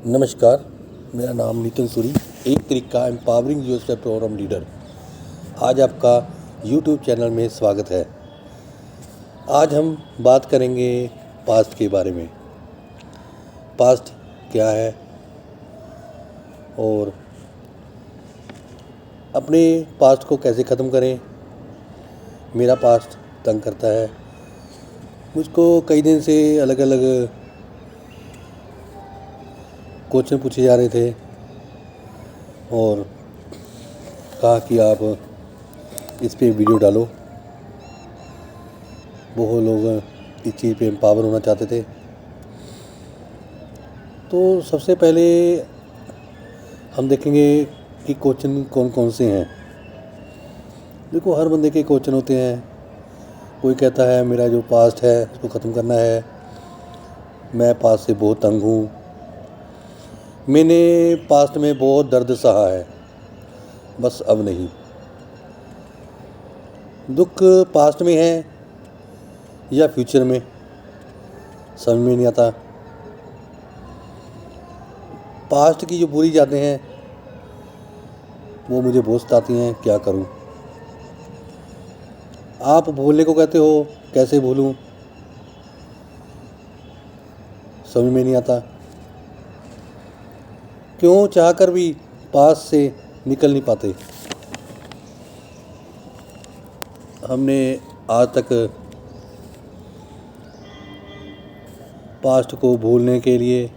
नमस्कार, मेरा नाम नितिन सूरी, एक तरीका एम्पावरिंग यूएसएफ प्रोग्राम लीडर। आज आपका यूट्यूब चैनल में स्वागत है। आज हम बात करेंगे पास्ट के बारे में। पास्ट क्या है और अपने पास्ट को कैसे ख़त्म करें। मेरा पास्ट तंग करता है। मुझको कई दिन से अलग अलग क्वेश्चन पूछे जा रहे थे और कहा कि आप इस पे वीडियो डालो। बहुत लोग इस चीज़ पे एम्पावर होना चाहते थे। तो सबसे पहले हम देखेंगे कि क्वेश्चन कौन कौन से हैं। देखो, हर बंदे के क्वेश्चन होते हैं। कोई कहता है मेरा जो पास्ट है उसको ख़त्म करना है, मैं पास्ट से बहुत तंग हूँ, मैंने पास्ट में बहुत दर्द सहा है, बस अब नहीं। दुख पास्ट में है या फ्यूचर में, समझ में नहीं आता। पास्ट की जो बुरी यादें हैं वो मुझे बहुत सताती हैं, क्या करूं। आप भूलने को कहते हो, कैसे भूलूं, समझ में नहीं आता। क्यों चाहकर भी पास्ट से निकल नहीं पाते। हमने आज तक पास्ट को भूलने के लिए,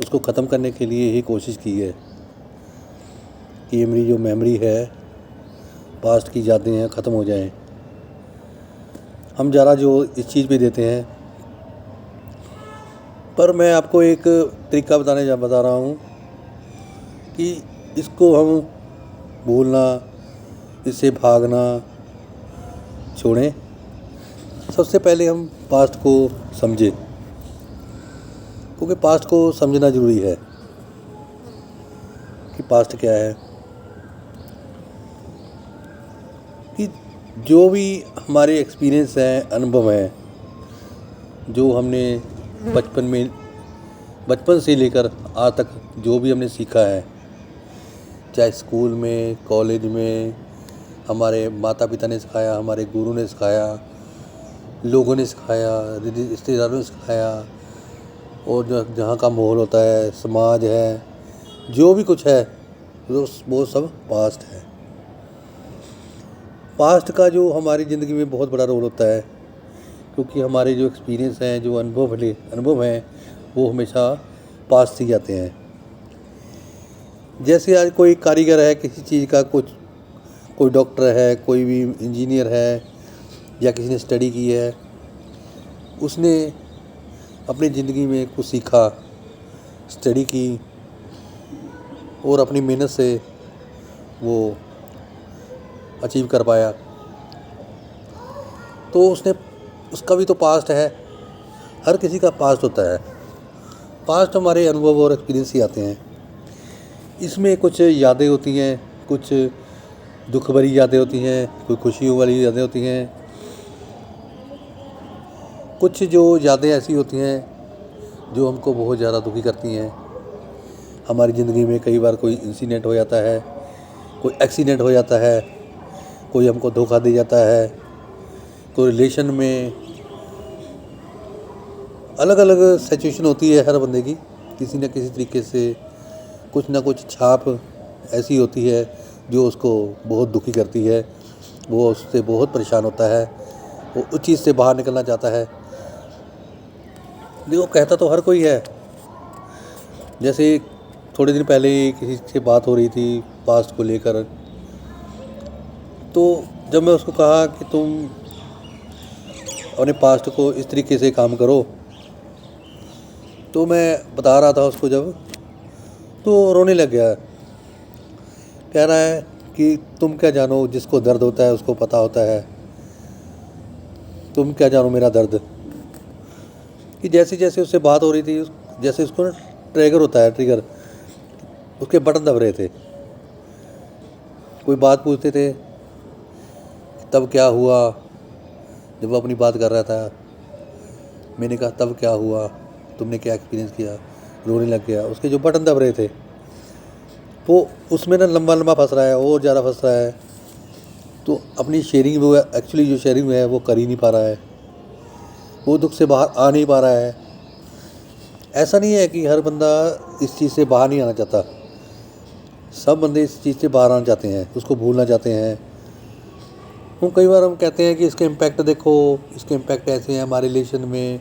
उसको ख़त्म करने के लिए ही कोशिश की है कि मेरी जो मेमोरी है, पास्ट की यादें हैं, ख़त्म हो जाएं। हम ज़रा जो इस चीज़ पे देते हैं, पर मैं आपको एक तरीका बता रहा हूँ कि इसको हम भूलना, इससे भागना छोड़ें। सबसे पहले हम पास्ट को समझें, क्योंकि पास्ट को समझना ज़रूरी है कि पास्ट क्या है। कि जो भी हमारे एक्सपीरियंस हैं, अनुभव हैं, जो हमने बचपन से लेकर आज तक जो भी हमने सीखा है, चाहे स्कूल में, कॉलेज में, हमारे माता पिता ने सिखाया, हमारे गुरु ने सिखाया, लोगों ने सिखाया, रिश्तेदारों ने सिखाया, और जो जहाँ का माहौल होता है, समाज है, जो भी कुछ है, वो सब पास्ट है। पास्ट का जो हमारी ज़िंदगी में बहुत बड़ा रोल होता है, क्योंकि हमारे जो एक्सपीरियंस हैं, जो अनुभव हैं, वो हमेशा पास्ट से जाते हैं। जैसे आज कोई कारीगर है किसी चीज़ का, कोई डॉक्टर है, कोई भी इंजीनियर है, या किसी ने स्टडी की है, उसने अपनी ज़िंदगी में कुछ सीखा, स्टडी की, और अपनी मेहनत से वो अचीव कर पाया, तो उसका भी तो पास्ट है। हर किसी का पास्ट होता है। पास्ट हमारे अनुभव और एक्सपीरियंस ही आते हैं। इसमें कुछ यादें होती हैं, कुछ दुख भरी यादें होती हैं, कोई खुशियों वाली यादें होती हैं, कुछ जो यादें ऐसी होती हैं जो हमको बहुत ज़्यादा दुखी करती हैं। हमारी ज़िंदगी में कई बार कोई इंसिडेंट हो जाता है, कोई एक्सीडेंट हो जाता है, कोई हमको धोखा दे जाता है, कोई रिलेशन में अलग अलग सिचुएशन होती है हर बंदे की। किसी न किसी तरीके से कुछ ना कुछ छाप ऐसी होती है जो उसको बहुत दुखी करती है, वो उससे बहुत परेशान होता है, वो उस चीज़ से बाहर निकलना चाहता है। देखो, कहता तो हर कोई है। जैसे थोड़े दिन पहले किसी से बात हो रही थी पास्ट को लेकर, तो जब मैं उसको कहा कि तुम अपने पास्ट को इस तरीके से काम करो, तो मैं बता रहा था उसको जब, तो रोने लग गया। कह रहा है कि तुम क्या जानो, जिसको दर्द होता है उसको पता होता है, तुम क्या जानो मेरा दर्द। कि जैसे जैसे उससे बात हो रही थी, जैसे उसको ना ट्रिगर उसके बटन दब रहे थे। कोई बात पूछते थे, तब क्या हुआ, जब वो अपनी बात कर रहा था, मैंने कहा तब क्या हुआ, तुमने क्या एक्सपीरियंस किया, रोने लग गया। उसके जो बटन दब रहे थे वो उसमें ना लंबा लंबा फंस रहा है और ज़्यादा फंस रहा है। तो अपनी शेयरिंग वो एक्चुअली जो शेयरिंग है वो कर ही नहीं पा रहा है, वो दुख से बाहर आ नहीं पा रहा है। ऐसा नहीं है कि हर बंदा इस चीज़ से बाहर नहीं आना चाहता, सब बंदे इस चीज़ से बाहर आना चाहते हैं, उसको भूलना चाहते हैं। कई बार हम कहते हैं कि इसके इम्पैक्ट देखो, इसके इम्पैक्ट ऐसे हैं हमारे रिलेशन में,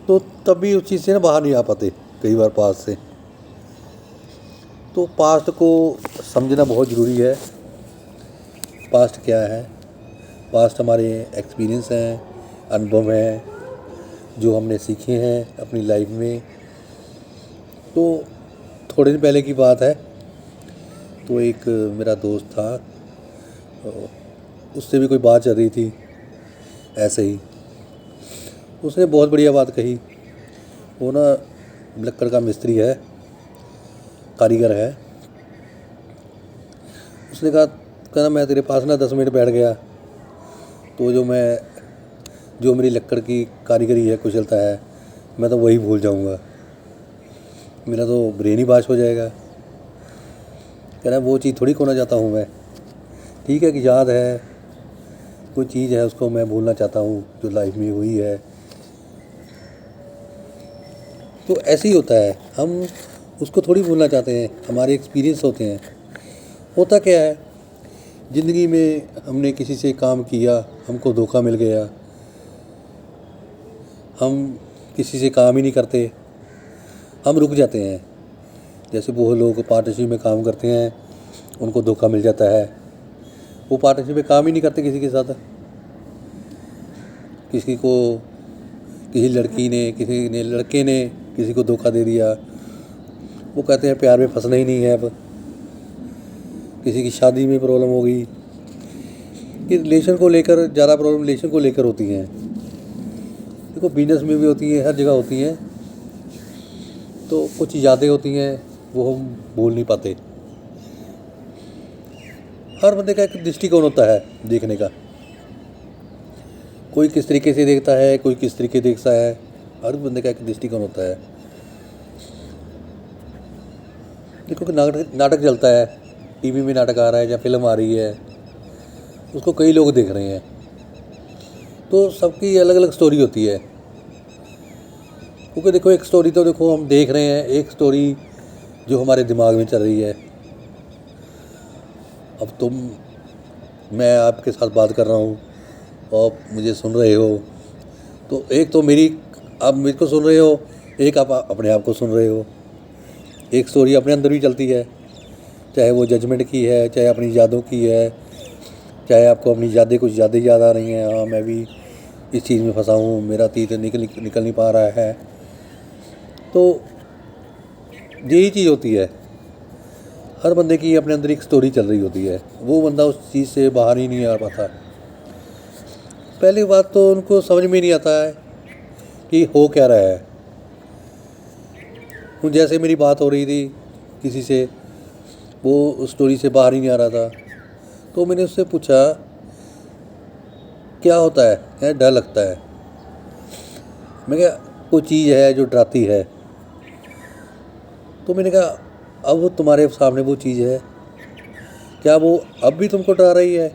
तो तब भी उस चीज़ से ना बाहर नहीं आ पाते कई बार पास्ट से। तो पास्ट को समझना बहुत ज़रूरी है। पास्ट क्या है? पास्ट हमारे एक्सपीरियंस हैं, अनुभव हैं जो हमने सीखे हैं अपनी लाइफ में। तो थोड़े दिन पहले की बात है, तो एक मेरा दोस्त था, उससे भी कोई बात चल रही थी ऐसे ही। उसने बहुत बढ़िया बात कही। वो ना लक्कड़ का मिस्त्री है, कारीगर है। उसने कहा मैं तेरे पास ना 10 मिनट बैठ गया तो जो मेरी लक्कड़ की कारीगरी है, कुशलता है, मैं तो वही भूल जाऊंगा, मेरा तो ब्रेन ही वाश हो जाएगा। कह रहा वो चीज़ थोड़ी खोना चाहता हूँ मैं। ठीक है कि याद है, कोई चीज़ है उसको मैं भूलना चाहता हूँ जो लाइफ में हुई है। तो ऐसे ही होता है, हम उसको थोड़ी भूलना चाहते हैं, हमारे एक्सपीरियंस होते हैं। होता क्या है, ज़िंदगी में हमने किसी से काम किया, हमको धोखा मिल गया, हम किसी से काम ही नहीं करते, हम रुक जाते हैं। जैसे वो लोग पार्टनरशिप में काम करते हैं, उनको धोखा मिल जाता है, वो पार्टनरशिप में काम ही नहीं करते किसी के साथ। किसी लड़के ने किसी को धोखा दे दिया, वो कहते हैं प्यार में फंसना ही नहीं है। अब किसी की शादी में प्रॉब्लम हो गई, कि रिलेशन को लेकर ज़्यादा प्रॉब्लम रिलेशन को लेकर होती हैं। देखो बिजनेस में भी होती है, हर जगह होती हैं। तो कुछ यादें होती हैं वो हम भूल नहीं पाते। हर बंदे का एक दृष्टिकोण होता है देखने का, कोई किस तरीके से देखता है, कोई किस तरीके देखता है। हर बंदे का एक दृष्टिकोण होता है। देखो कि नाटक चलता है, टीवी में नाटक आ रहा है या फिल्म आ रही है, उसको कई लोग देख रहे हैं, तो सबकी अलग अलग स्टोरी होती है। क्योंकि देखो एक स्टोरी तो देखो हम देख रहे हैं, एक स्टोरी जो हमारे दिमाग में चल रही है। अब मैं आपके साथ बात कर रहा हूँ और मुझे सुन रहे हो, तो एक तो आप मेरे को सुन रहे हो, एक आप अपने आप को सुन रहे हो। एक स्टोरी अपने अंदर भी चलती है, चाहे वो जजमेंट की है, चाहे अपनी यादों की है, चाहे आपको अपनी कुछ यादें याद आ रही हैं, हाँ मैं भी इस चीज़ में फंसा हूँ, मेरा तीर निकल नहीं पा रहा है। तो यही चीज़ होती है, हर बंदे की अपने अंदर एक स्टोरी चल रही होती है, वो बंदा उस चीज़ से बाहर ही नहीं आ पाता। पहली बात तो उनको समझ में नहीं आता है कि हो क्या रहा है। जैसे मेरी बात हो रही थी किसी से, वो उस स्टोरी से बाहर ही नहीं आ रहा था, तो मैंने उससे पूछा क्या होता है, डर लगता है। मैं क्या कोई चीज़ है जो डराती है। तो मैंने कहा अब वो तुम्हारे सामने वो चीज़ है, क्या वो अब भी तुमको डरा रही है?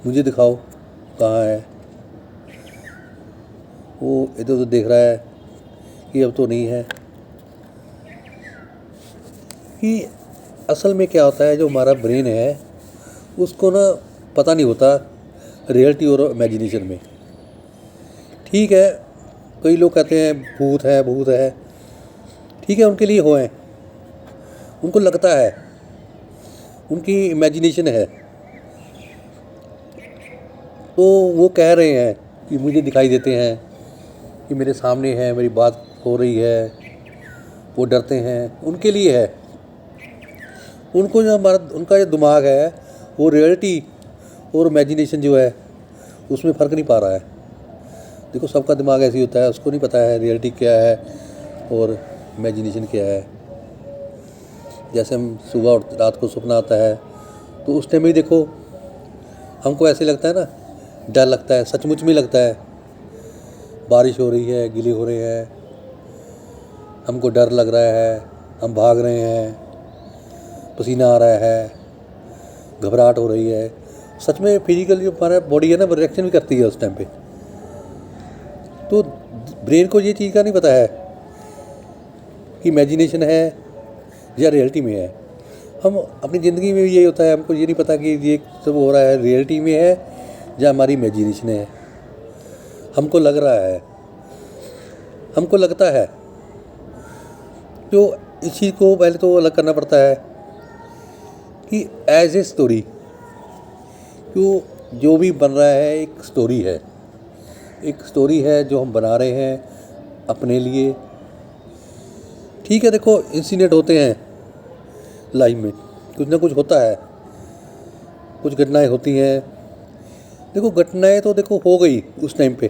मुझे दिखाओ कहाँ है। वो इधर उधर देख रहा है कि अब तो नहीं है। कि असल में क्या होता है, जो हमारा ब्रेन है उसको ना पता नहीं होता रियलिटी और इमेजिनेशन में। ठीक है, कई लोग कहते हैं भूत है, ठीक है, उनके लिए हो है, उनको लगता है, उनकी इमेजिनेशन है, तो वो कह रहे हैं कि मुझे दिखाई देते हैं, कि मेरे सामने है, मेरी बात हो रही है, वो डरते हैं, उनके लिए है। उनको उनका जो दिमाग है वो रियलिटी और इमेजिनेशन जो है उसमें फ़र्क नहीं पा रहा है। देखो सबका दिमाग ऐसे ही होता है, उसको नहीं पता है रियलिटी क्या है और इमेजिनेशन क्या है। जैसे हम सुबह और रात को सपना आता है, तो उस टाइम भी देखो हमको ऐसे लगता है ना, डर लगता है, सचमुच में लगता है। बारिश हो रही है, गीले हो रहे हैं, हमको डर लग रहा है, हम भाग रहे हैं, पसीना आ रहा है, घबराहट हो रही है। सच में फिजिकल जो हमारा बॉडी है ना, वो रिएक्शन भी करती है उस टाइम पे। तो ब्रेन को ये चीज़ का नहीं पता है कि इमेजिनेशन है या रियलिटी में है। हम अपनी ज़िंदगी में भी यही होता है, हमको ये नहीं पता कि ये सब हो रहा है रियलिटी में है या हमारी इमेजिनेशन है। हमको लग रहा है, हमको लगता है। तो इस चीज़ को पहले तो अलग करना पड़ता है कि एज ए स्टोरी, क्यों जो भी बन रहा है एक स्टोरी है, एक स्टोरी है जो हम बना रहे हैं अपने लिए। ठीक है, देखो इंसिडेंट होते हैं लाइफ में, कुछ ना कुछ होता है, कुछ घटनाएं होती हैं। देखो घटनाएं तो देखो हो गई उस टाइम पे,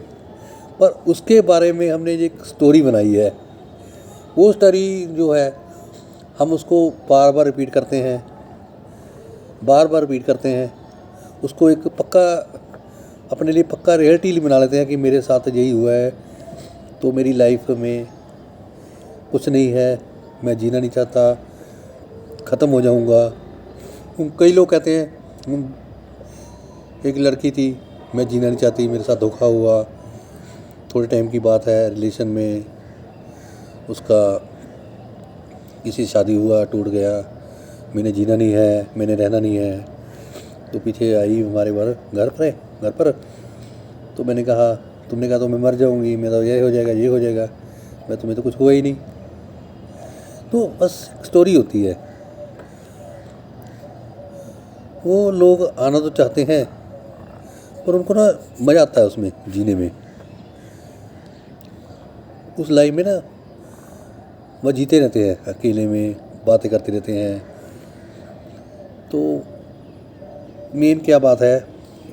पर उसके बारे में हमने एक स्टोरी बनाई है। वो स्टोरी जो है हम उसको बार बार रिपीट करते हैं, बार बार रिपीट करते हैं। उसको एक पक्का अपने लिए पक्का रियलिटी बना लेते हैं कि मेरे साथ यही हुआ है, तो मेरी लाइफ में कुछ नहीं है, मैं जीना नहीं चाहता, ख़त्म हो जाऊंगा। कई लोग कहते हैं एक लड़की थी, मैं जीना नहीं चाहती, मेरे साथ धोखा हुआ, थोड़े टाइम की बात है, रिलेशन में उसका किसी से शादी हुआ, टूट गया, मैंने जीना नहीं है, मैंने रहना नहीं है। तो पीछे आई हमारे घर पर तो मैंने कहा, तुमने कहा तो मैं मर जाऊंगी, मेरा तो ये हो जाएगा, ये हो जाएगा, मैं तुम्हें तो कुछ हुआ ही नहीं। तो बस स्टोरी होती है। वो लोग आना तो चाहते हैं पर उनको ना मज़ा आता है उसमें जीने में, उस लाइफ में ना वह जीते रहते हैं, अकेले में बातें करते रहते हैं। तो मेन क्या बात है,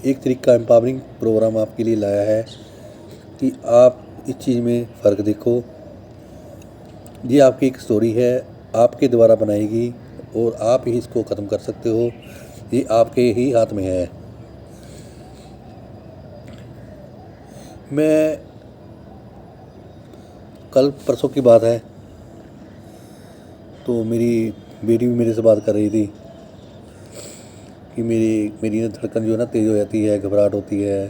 एक तरीका एम्पावरिंग प्रोग्राम आपके लिए लाया है कि आप इस चीज़ में फ़र्क देखो। ये आपकी एक स्टोरी है, आपके द्वारा बनाएगी और आप ही इसको ख़त्म कर सकते हो, ये आपके ही हाथ में है। मैं कल परसों की बात है, तो मेरी बेटी भी मेरे से बात कर रही थी कि मेरी ना धड़कन जो है ना तेज़ हो जाती है, घबराहट होती है।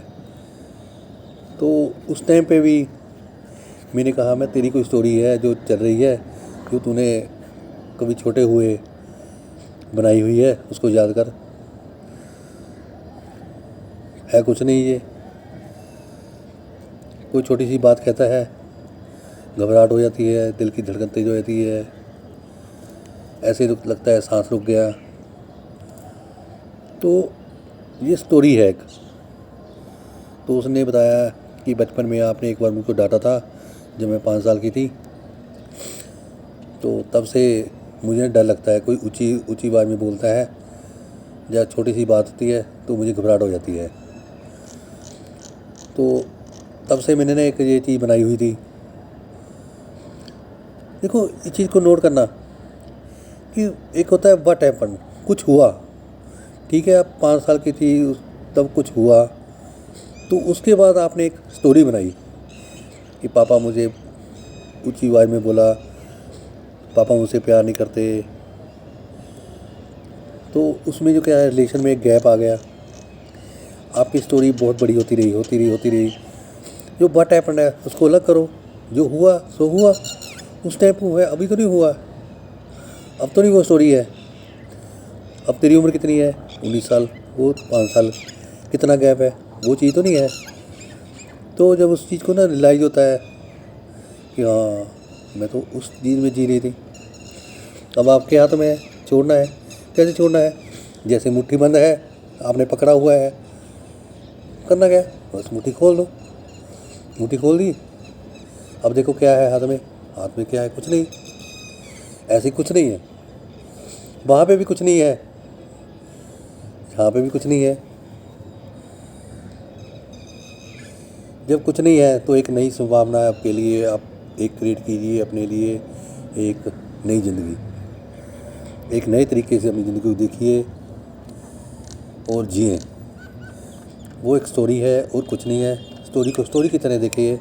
तो उस टाइम पे भी मैंने कहा, मैं तेरी कोई स्टोरी है जो चल रही है, जो तूने कभी छोटे हुए बनाई हुई है, उसको याद कर, है कुछ नहीं। ये कोई छोटी सी बात कहता है, घबराहट हो जाती है, दिल की धड़कन तेज़ हो जाती है, ऐसे लगता है सांस रुक गया। तो ये स्टोरी है एक। तो उसने बताया कि बचपन में आपने एक बार मुझको डांटा था जब मैं 5 साल की थी, तो तब से मुझे डर लगता है, कोई ऊंची आवाज़ में बोलता है या छोटी सी बात होती है तो मुझे घबराहट हो जाती है। तो तब से मैंने ना एक ये चीज़ बनाई हुई थी। देखो इस चीज़ को नोट करना कि एक होता है व्हाट हैपेंड, कुछ हुआ, ठीक है, आप 5 साल की थी तब कुछ हुआ, तो उसके बाद आपने एक स्टोरी बनाई कि पापा मुझे ऊंची आवाज़ में बोला, पापा मुझसे प्यार नहीं करते। तो उसमें जो क्या है, रिलेशन में एक गैप आ गया। आपकी स्टोरी बहुत बड़ी होती रही। जो व्हाट हैपेंड है उसको अलग करो, जो हुआ सो हुआ, उस टाइप हुआ है, अभी तो नहीं हुआ, अब तो नहीं वो स्टोरी है। अब तेरी उम्र कितनी है, 19 साल, वो 5 साल, कितना गैप है, वो चीज़ तो नहीं है। तो जब उस चीज़ को ना रियलाइज़ होता है कि हाँ मैं तो उस चीज़ में जी रही थी, अब आपके हाथ में है, छोड़ना है। कैसे छोड़ना है, जैसे मुट्ठी बंद है, आपने पकड़ा हुआ है, करना क्या, बस मुट्ठी खोल दो। मुट्ठी खोल दी, अब देखो क्या है हाथ में क्या है, कुछ नहीं, ऐसे कुछ नहीं है, वहाँ पे भी कुछ नहीं है, यहाँ पे भी कुछ नहीं है। जब कुछ नहीं है तो एक नई संभावना है आपके लिए, आप एक क्रिएट कीजिए अपने लिए एक नई ज़िंदगी, एक नए तरीके से अपनी ज़िंदगी को देखिए और जिए। वो एक स्टोरी है और कुछ नहीं है। स्टोरी को स्टोरी की तरह देखिए,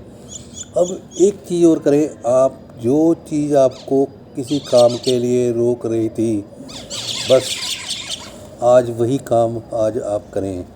अब एक चीज़ और करें आप, जो चीज़ आपको किसी काम के लिए रोक रही थी, बस आज वही काम आज आप करें।